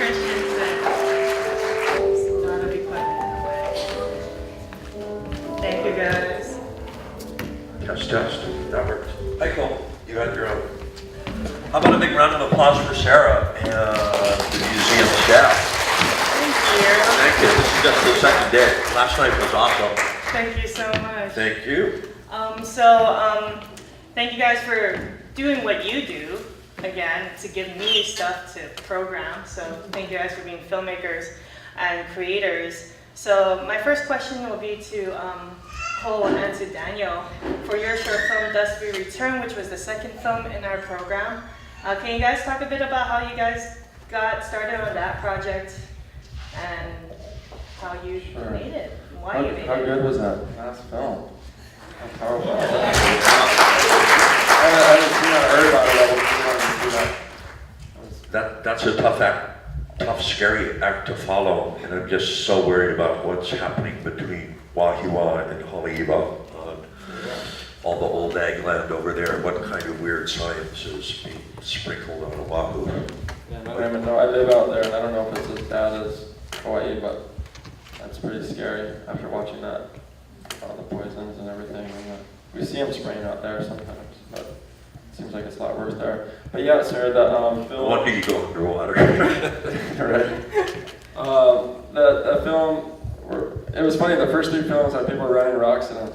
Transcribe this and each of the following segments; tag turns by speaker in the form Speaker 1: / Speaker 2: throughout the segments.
Speaker 1: Christensen. There's a lot of equipment in the way. Thank you guys.
Speaker 2: Test. That worked. Hi, Cole. You got your own. How about a big round of applause for Sarah and the museum staff?
Speaker 1: Thank you.
Speaker 2: Thank you. This is just the second day. Last night was awesome.
Speaker 1: Thank you so much.
Speaker 2: Thank you.
Speaker 1: Thank you guys for doing what you do, again, to give me stuff to program. So thank you guys for being filmmakers and creators. So my first question will be to Kohl and to Daniel. For your short film, Dust We Return, which was the second film in our program, can you guys talk a bit about how you guys got started on that project and how you made it, and why you made it?
Speaker 3: How good was that last film? How powerful. I haven't seen that or heard about it. I wasn't see that.
Speaker 2: That's a tough, scary act to follow, and I'm just so worried about what's happening between Wahiwa and Haleiwa on all the old ag land over there, what kind of weird science is being sprinkled on Oahu.
Speaker 3: Yeah, I don't even know. I live out there, and I don't know if it's as bad as Hawaii, but that's pretty scary after watching that. All the poisons and everything. And we see them spraying out there sometimes, but it seems like it's a lot worse there. But yeah, sir, the film.
Speaker 2: No wonder you go underwater.
Speaker 3: Right. The film. It was funny. The first three films had people running rocks, and I'm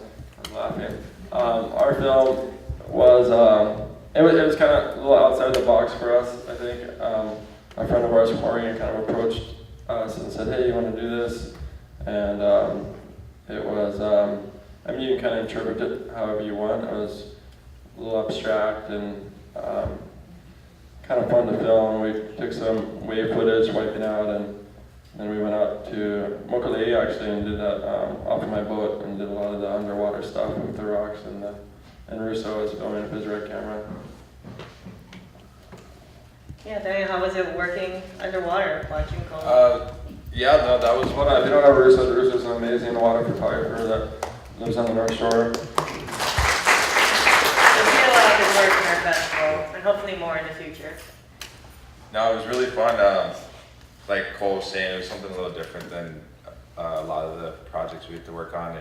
Speaker 3: laughing. Our film was. It was kind of a little outside the box for us. I think a friend of ours from Oregon kind of approached us and said, "Hey, you want to do this?" And it was, I mean, you can kind of interpret it however you want. It was a little abstract and kind of fun to film. We took some wave footage, wiping out, and then we went out to Mokulei actually and did that off of my boat and did a lot of the underwater stuff with the rocks, and Russo was filming with his red camera.
Speaker 1: Yeah, Daniel, how was it working underwater, watching Kohl?
Speaker 3: Yeah, no, that was what I don't know. Russo's an amazing water photographer that lives on the North Shore.
Speaker 1: So we did a lot of good work in our festival, and hopefully more in the future.
Speaker 4: No, it was really fun. Like Cole was saying, it was something a little different than a lot of the projects we have to work on.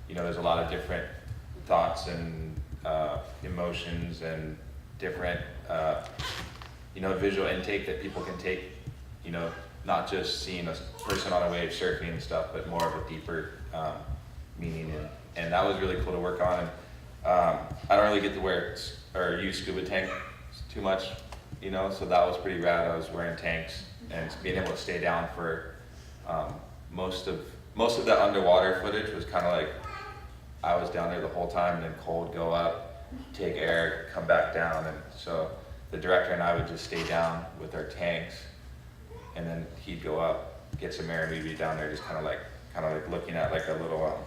Speaker 4: There's a lot of different thoughts and emotions and different, visual intake that people can take. Not just seeing a person on a wave surfing and stuff, but more of a deeper meaning. And that was really cool to work on. And I don't really get to wear or use scuba tanks too much, so that was pretty rad. I was wearing tanks and being able to stay down for most of that underwater footage was kind of like I was down there the whole time, and then Cole would go up, take air, come back down, and so the director and I would just stay down with our tanks. And then he'd go up, get some air, and we'd be down there just kind of like looking at like a little,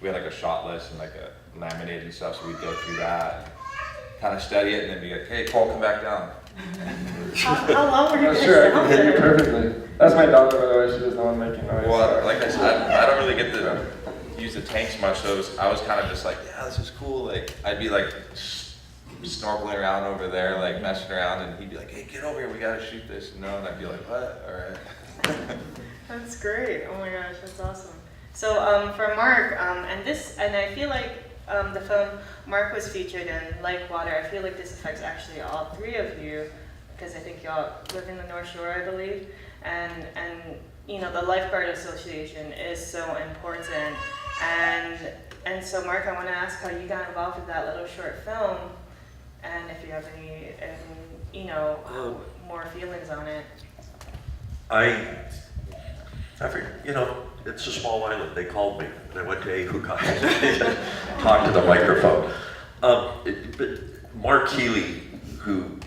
Speaker 4: we had like a shot list and like a laminate and stuff, so we'd go through that, kind of study it, and then be like, hey, Cole, come back down.
Speaker 1: How long were you guys
Speaker 3: Sure, I
Speaker 1: down
Speaker 3: can hear you
Speaker 1: there?
Speaker 3: perfectly. That's my daughter, by the way. She doesn't want to make noise.
Speaker 4: Well, like I said, I don't really get to use the tanks much, so I was kind of just like, yeah, this is cool. Like, I'd be like snorkeling around over there, like messing around, and he'd be like, hey, get over here, we gotta shoot this, and I'd be like, what? All right.
Speaker 1: That's great. Oh my gosh, that's awesome. So for Mark, and I feel like the film Mark was featured in Like Water. I feel like this affects actually all three of you, because I think y'all live in the North Shore, I believe, and the Lifeguard Association is so important. And so Mark, I want to ask how you got involved with that little short film, and if you have any more feelings on it.
Speaker 2: It's a small island. They called me, and I went to Ehukai and talked to the microphone. But Mark Healy, who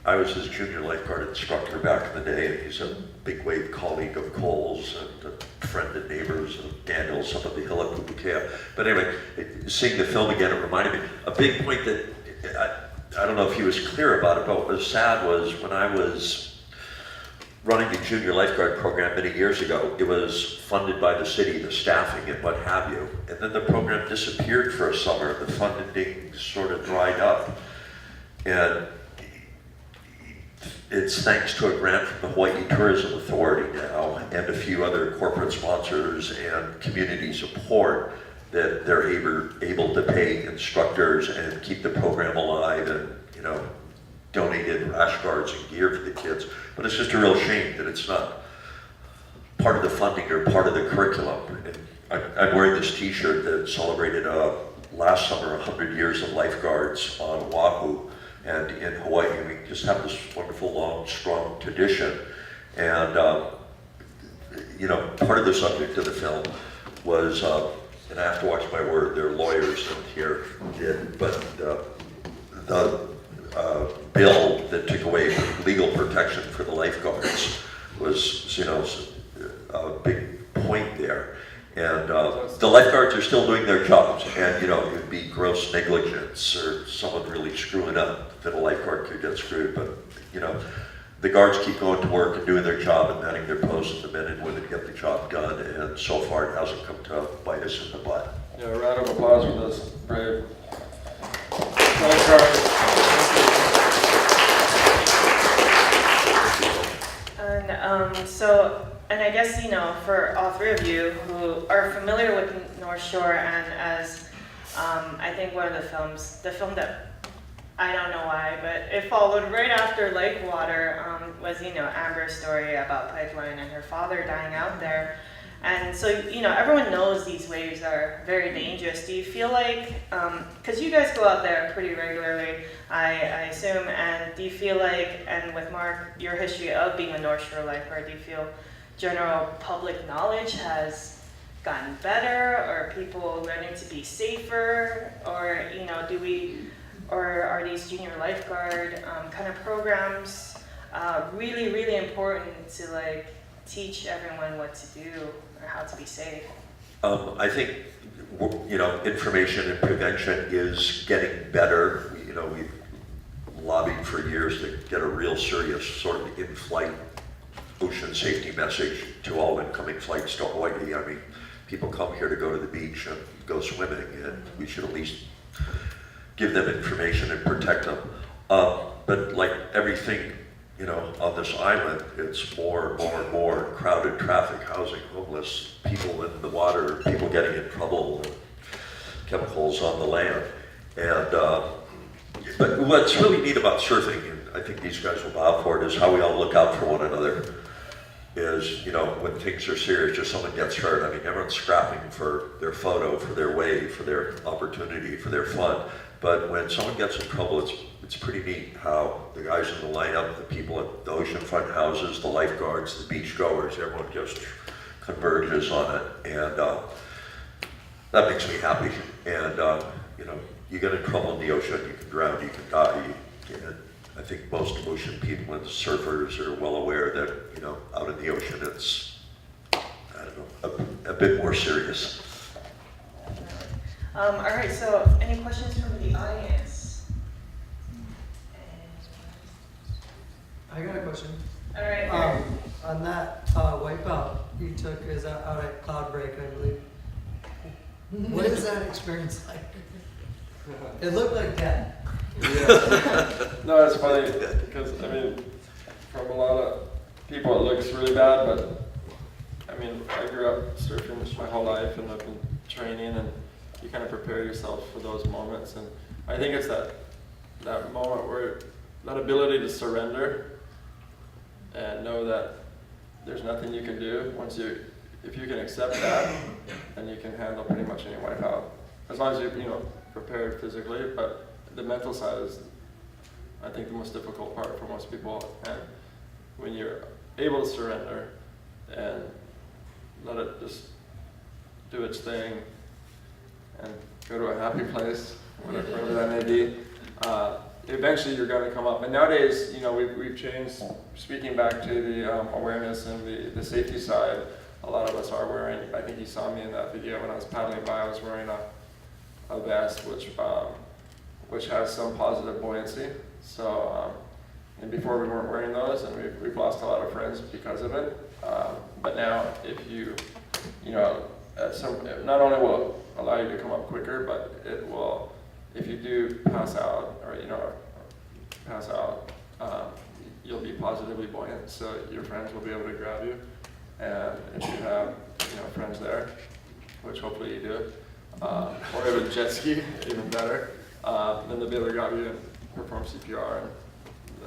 Speaker 2: I was his junior lifeguard instructor back in the day, and he's a big wave colleague of Cole's and a friend and neighbors of Daniel's up at the hill at Pupukea. But anyway, seeing the film again, it reminded me, a big point that, I don't know if he was clear about it, but what was sad was when I was running the junior lifeguard program many years ago, it was funded by the city, the staffing and what have you. And then the program disappeared for a summer. The funding sort of dried up. And it's thanks to a grant from the Hawaii Tourism Authority now and a few other corporate sponsors and community support that they're able to pay instructors and keep the program alive and, you know, donated rash guards and gear for the kids. But it's just a real shame that it's not part of the funding or part of the curriculum. And I'm wearing this t-shirt that celebrated last summer 100 years of lifeguards on Oahu and in Hawaii. We just have this wonderful, long, strong tradition. And, you know, part of the subject of the film was, and I have to watch my word, they're lawyers in here did, but the bill that took away legal protection for the lifeguards was, you know, a big point there. And the lifeguards are still doing their jobs, and you know, it would be gross negligence or someone really screwing up that a lifeguard could get screwed. But you know, the guards keep going to work and doing their job and manning their posts, and the men and women get the job done. And so far, it hasn't come to bite us in the butt.
Speaker 3: Yeah, a round of applause for this brave lifeguard.
Speaker 1: And I guess, you know, for all three of you who are familiar with North Shore, and as I think one of the film that, I don't know why, but it followed right after Lake Water, was, you know, Amber's story about Pipeline and her father dying out there. And so, you know, everyone knows these waves are very dangerous. Do you feel like, because you guys go out there pretty regularly, I assume, and do you feel like, and with Mark, your history of being a North Shore lifeguard, do you feel general public knowledge has gotten better, or people learning to be safer, or, you know, or are these junior lifeguard kind of programs really, really important to like teach everyone what to do or how to be safe?
Speaker 2: I think, you know, information and prevention is getting better. You know, we've lobbied for years to get a real serious sort of in-flight ocean safety message to all incoming flights to Hawaii. I mean, people come here to go to the beach and go swimming, and we should at least give them information and protect them. But like everything, you know, on this island, it's more and more and more crowded traffic, housing, homeless, people in the water, people getting in trouble, chemicals on the land. And, but what's really neat about surfing, and I think these guys will bow for it, is how we all look out for one another. Is, you know, when things are serious, just someone gets hurt, I mean, everyone's scrapping for their photo, for their wave, for their opportunity, for their fun. But when someone gets in trouble, it's pretty neat how the guys in the lineup, the people at the oceanfront houses, the lifeguards, the beach goers, everyone just converges on it. And that makes me happy. And, you know, you get in trouble in the ocean, you can drown, you can die. I think most ocean people and surfers are well aware that, you know, out in the ocean it's, I don't know, a bit more serious.
Speaker 1: All right, so any questions from the audience?
Speaker 5: I got a question.
Speaker 1: All right.
Speaker 5: On that wipeout you took, is that out at Cloudbreak, I believe? What is that experience like? It looked like death.
Speaker 3: Yeah. No, it's funny because I mean, from a lot of people it looks really bad, but I mean, I grew up surfing my whole life and I've been training, and you kind of prepare yourself for those moments. And I think it's that moment where that ability to surrender and know that there's nothing you can do. If you can accept that, then you can handle pretty much any wipeout, as long as you're, you know, prepared physically. But the mental side is, I think, the most difficult part for most people. And when you're able to surrender and let it just do its thing and go to a happy place, whatever that may be, eventually you're going to come up. And nowadays, you know, we've changed. Speaking back to the awareness and the safety side, a lot of us are wearing, I think you saw me in that video when I was paddling by, I was wearing a vest which has some positive buoyancy. So, and before we weren't wearing those, and we've lost a lot of friends because of it. But now, if you know, not only will it allow you to come up quicker, but it will, if you do pass out, or you know, you'll be positively buoyant, so your friends will be able to grab you. And if you have, friends there, which hopefully you do, or have a jet ski, even better, then they'll be able to grab you and perform CPR, and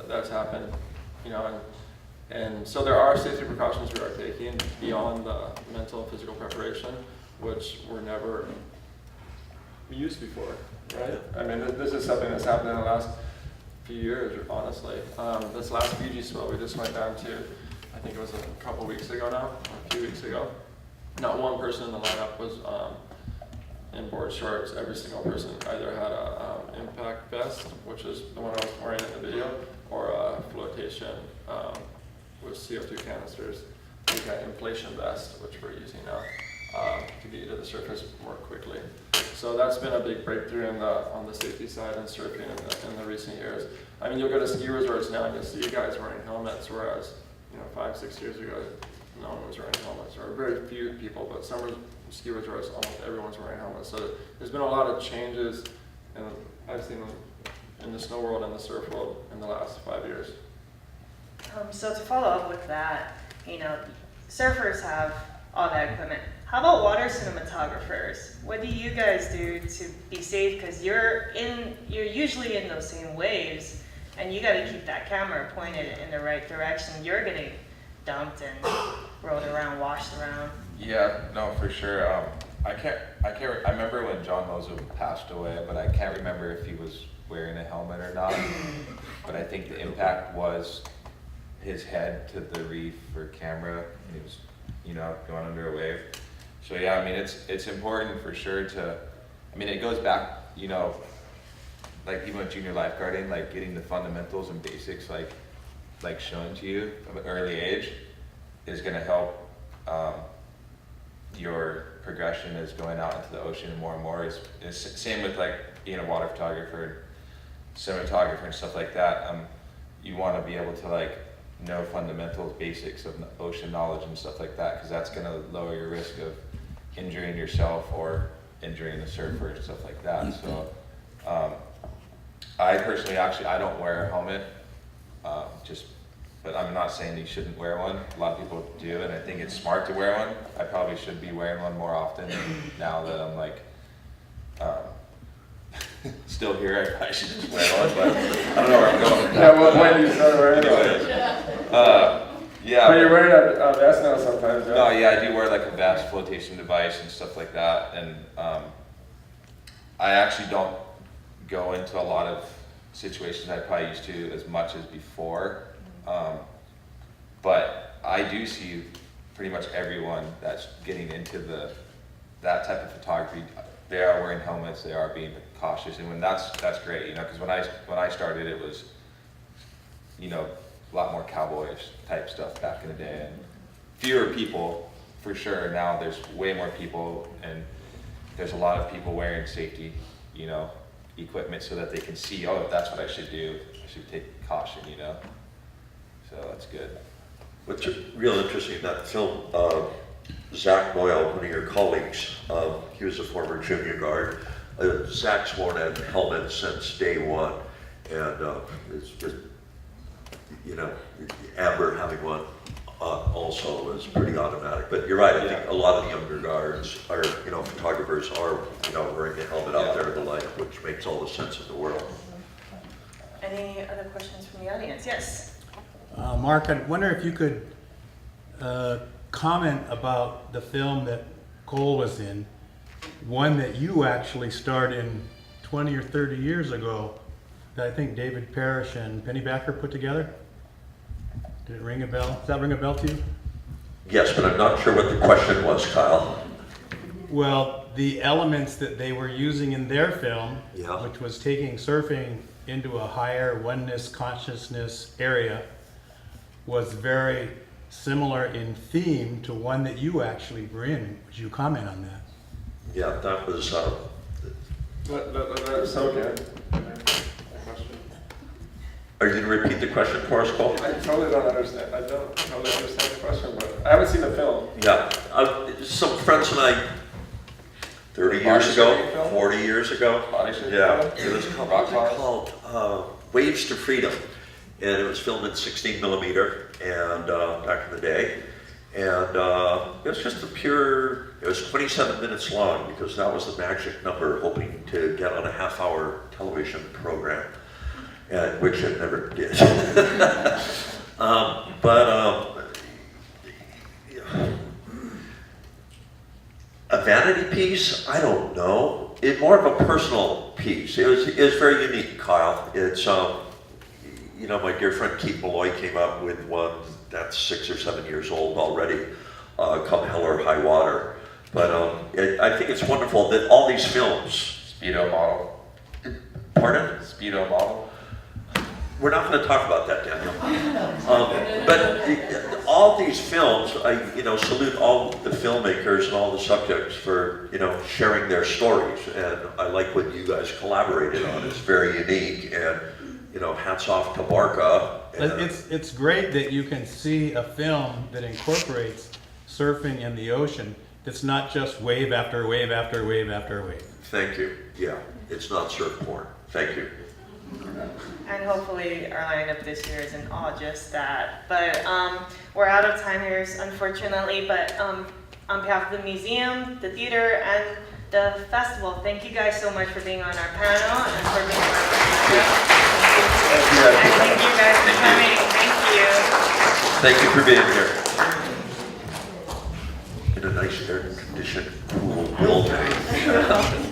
Speaker 3: that's happened, and so there are safety precautions we are taking beyond the mental and physical preparation, which were never used before, right? I mean, this is something that's happened in the last few years, honestly. This last Fiji spill we just went down to, I think it was a couple weeks ago now, a few weeks ago. Not one person in the lineup was in board shorts. Every single person either had a impact vest, which is the one I was wearing in the video, or a flotation with CO2 canisters. We got inflation vest, which we're using now to get you to the surface more quickly. So that's been a big breakthrough on the safety side and surfing in the recent years. I mean, you'll go to ski resorts now and you'll see guys wearing helmets, whereas 5-6 years ago, no one was wearing helmets, or very few people, but some ski resorts, almost everyone's wearing helmets. So there's been a lot of changes, and I've seen them in the snow world and the surf world in the last 5 years.
Speaker 1: So to follow up with that, surfers have all that equipment. How about water cinematographers? What do you guys do to be safe? Because you're usually in those same waves, and you got to keep that camera pointed in the right direction. You're getting dumped and rolled around, washed around.
Speaker 4: Yeah, no, for sure. I remember when John Mozo passed away, but I can't remember if he was wearing a helmet or not. But I think the impact was his head to the reef or camera, and he was, going under a wave. So yeah, I mean, it's important for sure it goes back, like even with junior lifeguarding, like getting the fundamentals and basics, like shown to you from an early age is going to help your progression is going out into the ocean more and more. Is same with like being a water photographer, cinematographer and stuff like that. You want to be able to like know fundamentals, basics of ocean knowledge and stuff like that, because that's going to lower your risk of injuring yourself or injuring the surfer and stuff like that. So I personally, I don't wear a helmet, but I'm not saying you shouldn't wear one. A lot of people do, and I think it's smart to wear one. I probably should be wearing one more often now that I'm like still here. I probably should just wear one, but I don't know where I'm going with that.
Speaker 3: Yeah, well, when you start wearing it.
Speaker 4: Yeah.
Speaker 3: But you're wearing a vest now sometimes, right?
Speaker 4: No, yeah, I do wear like a vest, flotation device and stuff like that. And I actually don't go into a lot of situations I probably used to as much as before. But I do see pretty much everyone that's getting into that type of photography. They are wearing helmets, they are being cautious, and when that's great, because when I started, it was, a lot more cowboyish type stuff back in the day, and fewer people for sure. Now there's way more people, and there's a lot of people wearing safety, equipment so that they can see, oh, that's what I should do. I should take caution, So that's good.
Speaker 2: What's real interesting in that film, Zach Boyle, one of your colleagues, he was a former junior guard. Zach's worn a helmet since day one, and it's just, Amber having one also was pretty automatic. But you're right, I think a lot of the younger guards are, photographers are, wearing a helmet out there in the light, which makes all the sense in the world.
Speaker 1: Any other questions from the audience? Yes.
Speaker 6: Mark, I wonder if you could comment about the film that Kohl was in, one that you actually starred in 20 or 30 years ago, that I think David Parrish and Penny Backer put together. Did it ring a bell? Does that ring a bell to you?
Speaker 2: Yes, but I'm not sure what the question was, Kyle.
Speaker 6: Well, the elements that they were using in their film,
Speaker 2: Yeah.
Speaker 6: which was taking surfing into a higher oneness consciousness area, was very similar in theme to one that you actually were in. Would you comment on that?
Speaker 2: Yeah, that was,
Speaker 3: That's so good.
Speaker 2: are you going to repeat the question for us, Cole?
Speaker 3: I totally don't understand. I don't totally understand the question, but I haven't seen the film.
Speaker 2: Yeah, some friends and I, 30 years
Speaker 4: Body
Speaker 2: ago,
Speaker 4: shaping film?
Speaker 2: 40 years ago,
Speaker 4: Body shaping
Speaker 2: yeah,
Speaker 4: film?
Speaker 2: it was called,
Speaker 4: Rock
Speaker 2: what was it called? Waves to Freedom. and it was filmed in 16 millimeter, and back in the day. And it was just it was 27 minutes long, because that was the magic number, hoping to get on a half-hour television program, and which it never did. A vanity piece? I don't know. It's more of a personal piece. It was very unique, Kyle. It's my dear friend Keith Malloy came up with one that's 6 or 7 years old already, called Hell or High Water. But I think it's wonderful that all these films.
Speaker 3: Speedo model.
Speaker 2: Pardon?
Speaker 3: Speedo model.
Speaker 2: We're not going to talk about that, Daniel. But all these films, I salute all the filmmakers and all the subjects for sharing their stories, and I like what you guys collaborated on. It's very unique, and hats off to Barca.
Speaker 6: It's great that you can see a film that incorporates surfing in the ocean. It's not just wave after wave after wave after wave.
Speaker 2: Thank you. Yeah, it's not surf porn. Thank you.
Speaker 1: And hopefully our lineup this year isn't all just that. But we're out of time here, unfortunately. But on behalf of the museum, the theater, and the festival, thank you guys so much for being on our panel and for being on our panel. And thank you guys for coming. Thank you.
Speaker 2: Thank you for being here. In a nice air-conditioned, cool building.